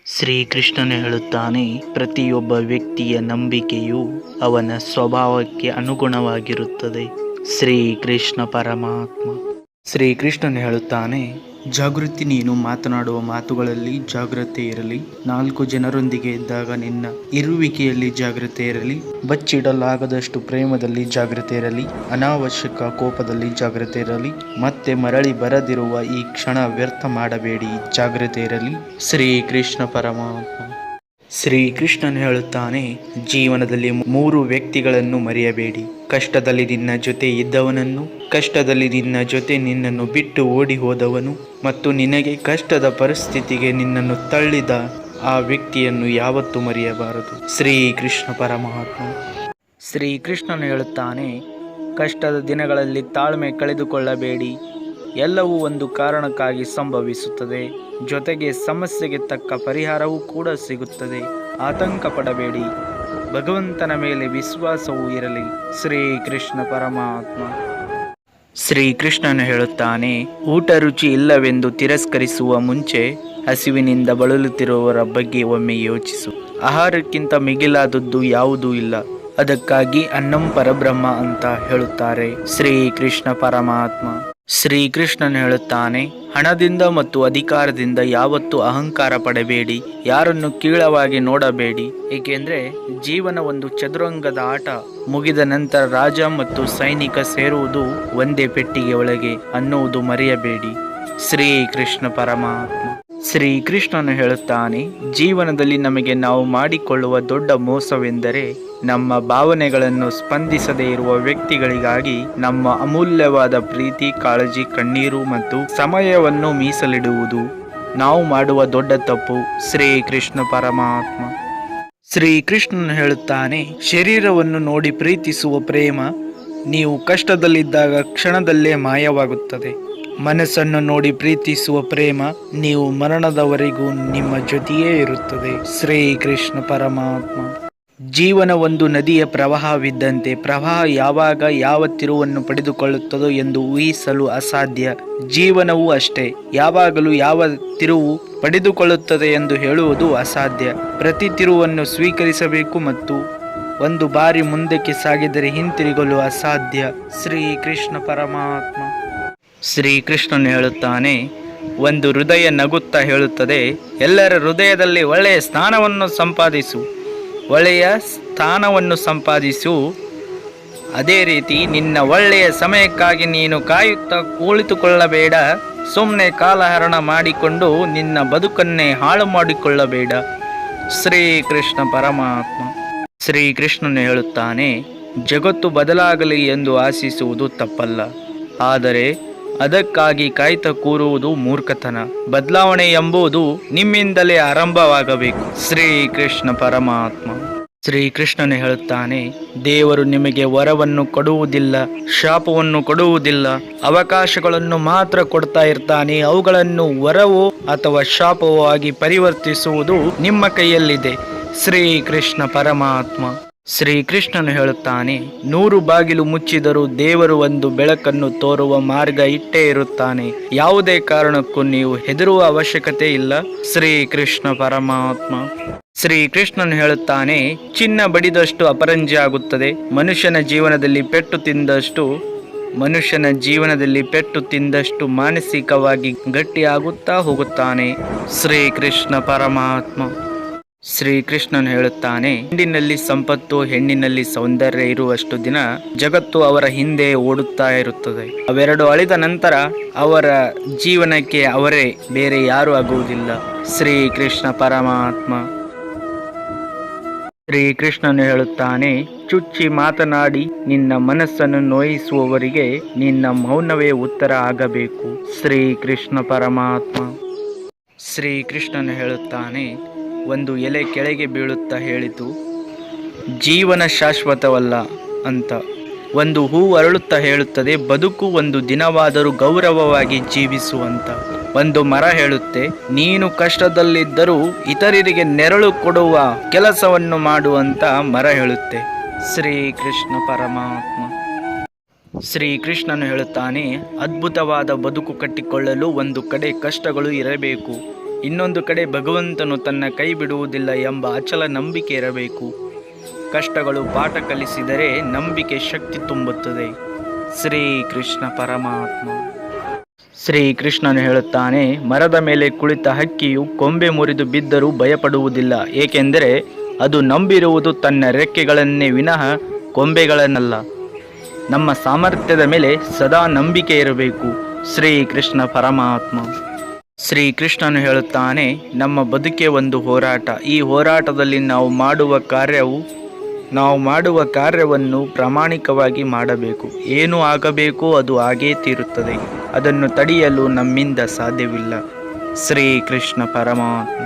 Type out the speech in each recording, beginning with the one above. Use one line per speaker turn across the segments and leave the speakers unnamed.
ಶ್ರೀಕೃಷ್ಣನು ಹೇಳುತ್ತಾನೆ, ಪ್ರತಿಯೊಬ್ಬ ವ್ಯಕ್ತಿಯ ನಂಬಿಕೆಯು ಅವನ ಸ್ವಭಾವಕ್ಕೆ ಅನುಗುಣವಾಗಿರುತ್ತದೆ. ಶ್ರೀಕೃಷ್ಣ ಪರಮಾತ್ಮ. ಶ್ರೀಕೃಷ್ಣನು ಹೇಳುತ್ತಾನೆ, ಜಾಗೃತಿ, ನೀನು ಮಾತನಾಡುವ ಮಾತುಗಳಲ್ಲಿ ಜಾಗ್ರತೆ ಇರಲಿ. 4 ಜನರೊಂದಿಗೆ ಇದ್ದಾಗ ನಿನ್ನ ಇರುವಿಕೆಯಲ್ಲಿ ಜಾಗ್ರತೆ ಇರಲಿ. ಬಚ್ಚಿಡಲಾಗದಷ್ಟು ಪ್ರೇಮದಲ್ಲಿ ಜಾಗ್ರತೆ ಇರಲಿ. ಅನಾವಶ್ಯಕ ಕೋಪದಲ್ಲಿ ಜಾಗ್ರತೆ ಇರಲಿ. ಮತ್ತೆ ಮರಳಿ ಬರದಿರುವ ಈ ಕ್ಷಣ ವ್ಯರ್ಥ ಮಾಡಬೇಡಿ, ಜಾಗ್ರತೆ ಇರಲಿ. ಶ್ರೀಕೃಷ್ಣ ಪರಮಾತ್ಮ. ಶ್ರೀಕೃಷ್ಣನು ಹೇಳುತ್ತಾನೆ, ಜೀವನದಲ್ಲಿ 3 ವ್ಯಕ್ತಿಗಳನ್ನು ಮರೆಯಬೇಡಿ. ಕಷ್ಟದಲ್ಲಿ ನಿನ್ನ ಜೊತೆ ಇದ್ದವನನ್ನು, ಕಷ್ಟದಲ್ಲಿ ನಿನ್ನ ಜೊತೆ ನಿನ್ನನ್ನು ಬಿಟ್ಟು ಓಡಿ ಹೋದವನು, ಮತ್ತು ನಿನಗೆ ಕಷ್ಟದ ಪರಿಸ್ಥಿತಿಗೆ ನಿನ್ನನ್ನು ತಳ್ಳಿದ ಆ ವ್ಯಕ್ತಿಯನ್ನು ಯಾವತ್ತೂ ಮರೆಯಬಾರದು. ಶ್ರೀಕೃಷ್ಣ ಪರಮಾತ್ಮ. ಶ್ರೀಕೃಷ್ಣನು ಹೇಳುತ್ತಾನೆ, ಕಷ್ಟದ ದಿನಗಳಲ್ಲಿ ತಾಳ್ಮೆ ಕಳೆದುಕೊಳ್ಳಬೇಡಿ. ಎಲ್ಲವೂ ಒಂದು ಕಾರಣಕ್ಕಾಗಿ ಸಂಭವಿಸುತ್ತದೆ. ಜೊತೆಗೆ ಸಮಸ್ಯೆಗೆ ತಕ್ಕ ಪರಿಹಾರವೂ ಕೂಡ ಸಿಗುತ್ತದೆ. ಆತಂಕ ಪಡಬೇಡಿ. ಭಗವಂತನ ಮೇಲೆ ವಿಶ್ವಾಸವೂ ಇರಲಿ. ಶ್ರೀಕೃಷ್ಣ ಪರಮಾತ್ಮ. ಶ್ರೀಕೃಷ್ಣನು ಹೇಳುತ್ತಾನೆ, ಊಟ ರುಚಿ ಇಲ್ಲವೆಂದು ತಿರಸ್ಕರಿಸುವ ಮುಂಚೆ ಹಸಿವಿನಿಂದ ಬಳಲುತ್ತಿರುವವರ ಬಗ್ಗೆ ಒಮ್ಮೆ ಯೋಚಿಸು. ಆಹಾರಕ್ಕಿಂತ ಮಿಗಿಲಾದದ್ದು ಯಾವುದೂ ಇಲ್ಲ. ಅದಕ್ಕಾಗಿ ಅನ್ನಂ ಪರಬ್ರಹ್ಮ ಅಂತ ಹೇಳುತ್ತಾರೆ. ಶ್ರೀಕೃಷ್ಣ ಪರಮಾತ್ಮ. ಶ್ರೀಕೃಷ್ಣನು ಹೇಳುತ್ತಾನೆ, ಹಣದಿಂದ ಮತ್ತು ಅಧಿಕಾರದಿಂದ ಯಾವತ್ತೂ ಅಹಂಕಾರ ಪಡಬೇಡಿ. ಯಾರನ್ನು ಕೀಳವಾಗಿ ನೋಡಬೇಡಿ. ಏಕೆಂದರೆ ಜೀವನ ಒಂದು ಚದುರಂಗದ ಆಟ. ಮುಗಿದ ನಂತರ ರಾಜ ಮತ್ತು ಸೈನಿಕ ಸೇರುವುದು ಒಂದೇ ಪೆಟ್ಟಿಗೆ ಒಳಗೆ ಅನ್ನುವುದು ಮರೆಯಬೇಡಿ. ಶ್ರೀಕೃಷ್ಣ ಪರಮಾತ್ಮ. ಶ್ರೀಕೃಷ್ಣನು ಹೇಳುತ್ತಾನೆ, ಜೀವನದಲ್ಲಿ ನಮಗೆ ನಾವು ಮಾಡಿಕೊಳ್ಳುವ ದೊಡ್ಡ ಮೋಸವೆಂದರೆ ನಮ್ಮ ಭಾವನೆಗಳನ್ನು ಸ್ಪಂದಿಸದೇ ಇರುವ ವ್ಯಕ್ತಿಗಳಿಗಾಗಿ ನಮ್ಮ ಅಮೂಲ್ಯವಾದ ಪ್ರೀತಿ, ಕಾಳಜಿ, ಕಣ್ಣೀರು ಮತ್ತು ಸಮಯವನ್ನು ಮೀಸಲಿಡುವುದು ನಾವು ಮಾಡುವ ದೊಡ್ಡ ತಪ್ಪು. ಶ್ರೀಕೃಷ್ಣ ಪರಮಾತ್ಮ. ಶ್ರೀಕೃಷ್ಣನು ಹೇಳುತ್ತಾನೆ, ಶರೀರವನ್ನು ನೋಡಿ ಪ್ರೀತಿಸುವ ಪ್ರೇಮ ನೀವು ಕಷ್ಟದಲ್ಲಿದ್ದಾಗ ಕ್ಷಣದಲ್ಲೇ ಮಾಯವಾಗುತ್ತದೆ. ಮನಸ್ಸನ್ನು ನೋಡಿ ಪ್ರೀತಿಸುವ ಪ್ರೇಮ ನೀವು ಮರಣದವರೆಗೂ ನಿಮ್ಮ ಜೊತೆಯೇ ಇರುತ್ತದೆ. ಶ್ರೀಕೃಷ್ಣ ಪರಮಾತ್ಮ. ಜೀವನ ಒಂದು ನದಿಯ ಪ್ರವಾಹವಿದ್ದಂತೆ. ಪ್ರವಾಹ ಯಾವಾಗ ಯಾವ ತಿರುವನ್ನು ಪಡೆದುಕೊಳ್ಳುತ್ತದೋ ಎಂದು ಊಹಿಸಲು ಅಸಾಧ್ಯ. ಜೀವನವೂ ಅಷ್ಟೇ. ಯಾವಾಗಲೂ ಯಾವ ತಿರುವು ಪಡೆದುಕೊಳ್ಳುತ್ತದೆ ಎಂದು ಹೇಳುವುದು ಅಸಾಧ್ಯ. ಪ್ರತಿ ತಿರುವನ್ನು ಸ್ವೀಕರಿಸಬೇಕು ಮತ್ತು ಒಂದು ಬಾರಿ ಮುಂದಕ್ಕೆ ಸಾಗಿದರೆ ಹಿಂತಿರುಗಲು ಅಸಾಧ್ಯ. ಶ್ರೀಕೃಷ್ಣ ಪರಮಾತ್ಮ. ಶ್ರೀಕೃಷ್ಣನು ಹೇಳುತ್ತಾನೆ, ಒಂದು ಹೃದಯ ನಗುತ್ತಾ ಹೇಳುತ್ತದೆ, ಎಲ್ಲರ ಹೃದಯದಲ್ಲಿ ಒಳ್ಳೆಯ ಸ್ಥಾನವನ್ನು ಸಂಪಾದಿಸು. ಅದೇ ರೀತಿ ನಿನ್ನ ಒಳ್ಳೆಯ ಸಮಯಕ್ಕಾಗಿ ನೀನು ಕಾಯುತ್ತಾ ಕುಳಿತುಕೊಳ್ಳಬೇಡ. ಸುಮ್ಮನೆ ಕಾಲಹರಣ ಮಾಡಿಕೊಂಡು ನಿನ್ನ ಬದುಕನ್ನೇ ಹಾಳು ಮಾಡಿಕೊಳ್ಳಬೇಡ. ಶ್ರೀಕೃಷ್ಣ ಪರಮಾತ್ಮ. ಶ್ರೀಕೃಷ್ಣನು ಹೇಳುತ್ತಾನೆ, ಜಗತ್ತು ಬದಲಾಗಲಿ ಎಂದು ಆಶಿಸುವುದು ತಪ್ಪಲ್ಲ, ಆದರೆ ಅದಕ್ಕಾಗಿ ಕಾಯ್ತಾ ಕೂರುವುದು ಮೂರ್ಖತನ. ಬದಲಾವಣೆ ಎಂಬುದು ನಿಮ್ಮಿಂದಲೇ ಆರಂಭವಾಗಬೇಕು. ಶ್ರೀಕೃಷ್ಣ ಪರಮಾತ್ಮ. ಶ್ರೀಕೃಷ್ಣನು ಹೇಳುತ್ತಾನೆ, ದೇವರು ನಿಮಗೆ ವರವನ್ನು ಕೊಡುವುದಿಲ್ಲ, ಶಾಪವನ್ನು ಕೊಡುವುದಿಲ್ಲ. ಅವಕಾಶಗಳನ್ನು ಮಾತ್ರ ಕೊಡ್ತಾ ಇರ್ತಾನೆ. ಅವುಗಳನ್ನು ವರವೋ ಅಥವಾ ಶಾಪವೋ ಆಗಿ ಪರಿವರ್ತಿಸುವುದು ನಿಮ್ಮ ಕೈಯಲ್ಲಿದೆ. ಶ್ರೀಕೃಷ್ಣ ಪರಮಾತ್ಮ. ಶ್ರೀಕೃಷ್ಣನು ಹೇಳುತ್ತಾನೆ, 100 ಬಾಗಿಲು ಮುಚ್ಚಿದರೂ ದೇವರು ಒಂದು ಬೆಳಕನ್ನು ತೋರುವ ಮಾರ್ಗ ಇಟ್ಟೇ ಇರುತ್ತಾನೆ. ಯಾವುದೇ ಕಾರಣಕ್ಕೂ ನೀವು ಹೆದರುವ ಅವಶ್ಯಕತೆ ಇಲ್ಲ. ಶ್ರೀಕೃಷ್ಣ ಪರಮಾತ್ಮ. ಶ್ರೀಕೃಷ್ಣನು ಹೇಳುತ್ತಾನೆ, ಚಿನ್ನ ಬಡಿದಷ್ಟು ಅಪರಂಜಿ ಆಗುತ್ತದೆ. ಮನುಷ್ಯನ ಜೀವನದಲ್ಲಿ ಪೆಟ್ಟು ತಿಂದಷ್ಟು ಮಾನಸಿಕವಾಗಿ ಗಟ್ಟಿಯಾಗುತ್ತಾ ಹೋಗುತ್ತಾನೆ. ಶ್ರೀಕೃಷ್ಣ ಪರಮಾತ್ಮ. ಶ್ರೀಕೃಷ್ಣನು ಹೇಳುತ್ತಾನೆ, ಗಂಡಿನಲ್ಲಿ ಸಂಪತ್ತು, ಹೆಣ್ಣಿನಲ್ಲಿ ಸೌಂದರ್ಯ ಇರುವಷ್ಟು ದಿನ ಜಗತ್ತು ಅವರ ಹಿಂದೆ ಓಡುತ್ತಾ ಇರುತ್ತದೆ. ಅವೆರಡು ಅಳಿದ ನಂತರ ಅವರ ಜೀವನಕ್ಕೆ ಅವರೇ, ಬೇರೆ ಯಾರೂ ಆಗುವುದಿಲ್ಲ. ಶ್ರೀಕೃಷ್ಣ ಪರಮಾತ್ಮ. ಶ್ರೀಕೃಷ್ಣನು ಹೇಳುತ್ತಾನೆ, ಚುಚ್ಚಿ ಮಾತನಾಡಿ ನಿನ್ನ ಮನಸ್ಸನ್ನು ನೋಯಿಸುವವರಿಗೆ ನಿನ್ನ ಮೌನವೇ ಉತ್ತರ ಆಗಬೇಕು. ಶ್ರೀಕೃಷ್ಣ ಪರಮಾತ್ಮ. ಶ್ರೀಕೃಷ್ಣನು ಹೇಳುತ್ತಾನೆ, ಒಂದು ಎಲೆ ಕೆಳಗೆ ಬೀಳುತ್ತಾ ಹೇಳಿತು, ಜೀವನ ಶಾಶ್ವತವಲ್ಲ ಅಂತ. ಒಂದು ಹೂ ಅರಳುತ್ತಾ ಹೇಳುತ್ತದೆ, ಬದುಕು ಒಂದು ದಿನವಾದರೂ ಗೌರವವಾಗಿ ಜೀವಿಸುವಂತ. ಒಂದು ಮರ ಹೇಳುತ್ತೆ, ನೀನು ಕಷ್ಟದಲ್ಲಿದ್ದರೂ ಇತರರಿಗೆ ನೆರಳು ಕೊಡುವ ಕೆಲಸವನ್ನು ಮಾಡುವಂತ ಮರ ಹೇಳುತ್ತೆ. ಶ್ರೀಕೃಷ್ಣ ಪರಮಾತ್ಮ. ಶ್ರೀಕೃಷ್ಣನು ಹೇಳುತ್ತಾನೆ, ಅದ್ಭುತವಾದ ಬದುಕು ಕಟ್ಟಿಕೊಳ್ಳಲು ಒಂದು ಕಡೆ ಕಷ್ಟಗಳು ಇರಬೇಕು, ಇನ್ನೊಂದು ಕಡೆ ಭಗವಂತನು ತನ್ನ ಕೈ ಬಿಡುವುದಿಲ್ಲ ಎಂಬ ಅಚಲ ನಂಬಿಕೆ ಇರಬೇಕು. ಕಷ್ಟಗಳು ಪಾಠ ಕಲಿಸಿದರೆ ನಂಬಿಕೆ ಶಕ್ತಿ ತುಂಬುತ್ತದೆ. ಶ್ರೀಕೃಷ್ಣ ಪರಮಾತ್ಮ. ಶ್ರೀಕೃಷ್ಣನು ಹೇಳುತ್ತಾನೆ, ಮರದ ಮೇಲೆ ಕುಳಿತ ಹಕ್ಕಿಯು ಕೊಂಬೆ ಮುರಿದು ಬಿದ್ದರೂ ಭಯಪಡುವುದಿಲ್ಲ, ಏಕೆಂದರೆ ಅದು ನಂಬಿರುವುದು ತನ್ನ ರೆಕ್ಕೆಗಳನ್ನೇ ವಿನಃ ಕೊಂಬೆಗಳನ್ನಲ್ಲ. ನಮ್ಮ ಸಾಮರ್ಥ್ಯದ ಮೇಲೆ ಸದಾ ನಂಬಿಕೆ ಇರಬೇಕು. ಶ್ರೀಕೃಷ್ಣ ಪರಮಾತ್ಮ. ಶ್ರೀಕೃಷ್ಣನು ಹೇಳುತ್ತಾನೆ, ನಮ್ಮ ಬದುಕೆ ಒಂದು ಹೋರಾಟ. ಈ ಹೋರಾಟದಲ್ಲಿ ನಾವು ಮಾಡುವ ಕಾರ್ಯವನ್ನು ಪ್ರಾಮಾಣಿಕವಾಗಿ ಮಾಡಬೇಕು. ಏನು ಆಗಬೇಕೋ ಅದು ಆಗೇ ತೀರುತ್ತದೆ. ಅದನ್ನು ತಡೆಯಲು ನಮ್ಮಿಂದ ಸಾಧ್ಯವಿಲ್ಲ. ಶ್ರೀಕೃಷ್ಣ ಪರಮಾತ್ಮ.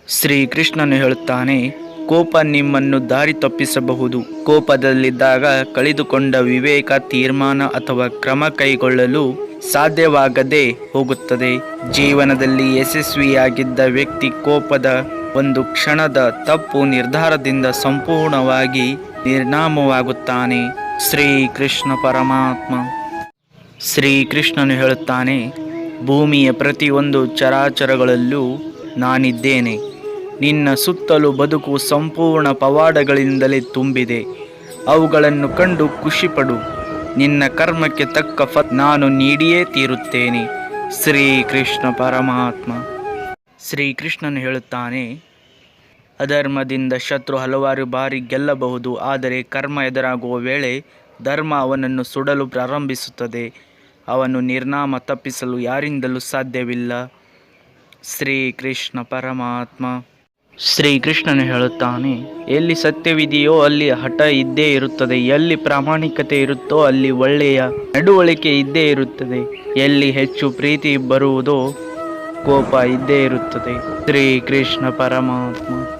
ಶ್ರೀಕೃಷ್ಣನು ಹೇಳುತ್ತಾನೆ, ಕೋಪ ನಿಮ್ಮನ್ನು ದಾರಿ ತಪ್ಪಿಸಬಹುದು. ಕೋಪದಲ್ಲಿದ್ದಾಗ ಕಳೆದುಕೊಂಡ ವಿವೇಕ, ತೀರ್ಮಾನ ಅಥವಾ ಕ್ರಮ ಕೈಗೊಳ್ಳಲು ಸಾಧ್ಯವಾಗದೆ ಹೋಗುತ್ತದೆ. ಜೀವನದಲ್ಲಿ ಯಶಸ್ವಿಯಾಗಿದ್ದ ವ್ಯಕ್ತಿ ಕೋಪದ ಒಂದು ಕ್ಷಣದ ತಪ್ಪು ನಿರ್ಧಾರದಿಂದ ಸಂಪೂರ್ಣವಾಗಿ ನಿರ್ನಾಮವಾಗುತ್ತಾನೆ. ಶ್ರೀಕೃಷ್ಣ ಪರಮಾತ್ಮ. ಶ್ರೀಕೃಷ್ಣನು ಹೇಳುತ್ತಾನೆ, ಭೂಮಿಯ ಪ್ರತಿಯೊಂದು ಚರಾಚರಗಳಲ್ಲೂ ನಾನಿದ್ದೇನೆ. ನಿನ್ನ ಸುತ್ತಲೂ ಬದುಕು ಸಂಪೂರ್ಣ ಪವಾಡಗಳಿಂದಲೇ ತುಂಬಿದೆ. ಅವುಗಳನ್ನು ಕಂಡು ಖುಷಿಪಡು. ನಿನ್ನ ಕರ್ಮಕ್ಕೆ ತಕ್ಕ ನಾನು ನೀಡಿಯೇ ತೀರುತ್ತೇನೆ. ಶ್ರೀಕೃಷ್ಣ ಪರಮಾತ್ಮ. ಶ್ರೀಕೃಷ್ಣನು ಹೇಳುತ್ತಾನೆ, ಅಧರ್ಮದಿಂದ ಶತ್ರು ಹಲವಾರು ಬಾರಿ ಗೆಲ್ಲಬಹುದು, ಆದರೆ ಕರ್ಮ ಎದುರಾಗುವ ವೇಳೆ ಧರ್ಮ ಅವನನ್ನು ಸುಡಲು ಪ್ರಾರಂಭಿಸುತ್ತದೆ. ಅವನು ನಿರ್ನಾಮ ತಪ್ಪಿಸಲು ಯಾರಿಂದಲೂ ಸಾಧ್ಯವಿಲ್ಲ. ಶ್ರೀಕೃಷ್ಣ ಪರಮಾತ್ಮ. ಶ್ರೀಕೃಷ್ಣನು ಹೇಳುತ್ತಾನೆ, ಎಲ್ಲಿ ಸತ್ಯವಿದೆಯೋ ಅಲ್ಲಿ ಹಠ ಇದ್ದೇ ಇರುತ್ತದೆ. ಎಲ್ಲಿ ಪ್ರಾಮಾಣಿಕತೆ ಇರುತ್ತೋ ಅಲ್ಲಿ ಒಳ್ಳೆಯ ನಡವಳಿಕೆ ಇದ್ದೇ ಇರುತ್ತದೆ. ಎಲ್ಲಿ ಹೆಚ್ಚು ಪ್ರೀತಿ ಬರುವುದೋ ಕೋಪ ಇದ್ದೇ ಇರುತ್ತದೆ. ಶ್ರೀಕೃಷ್ಣ ಪರಮಾತ್ಮ.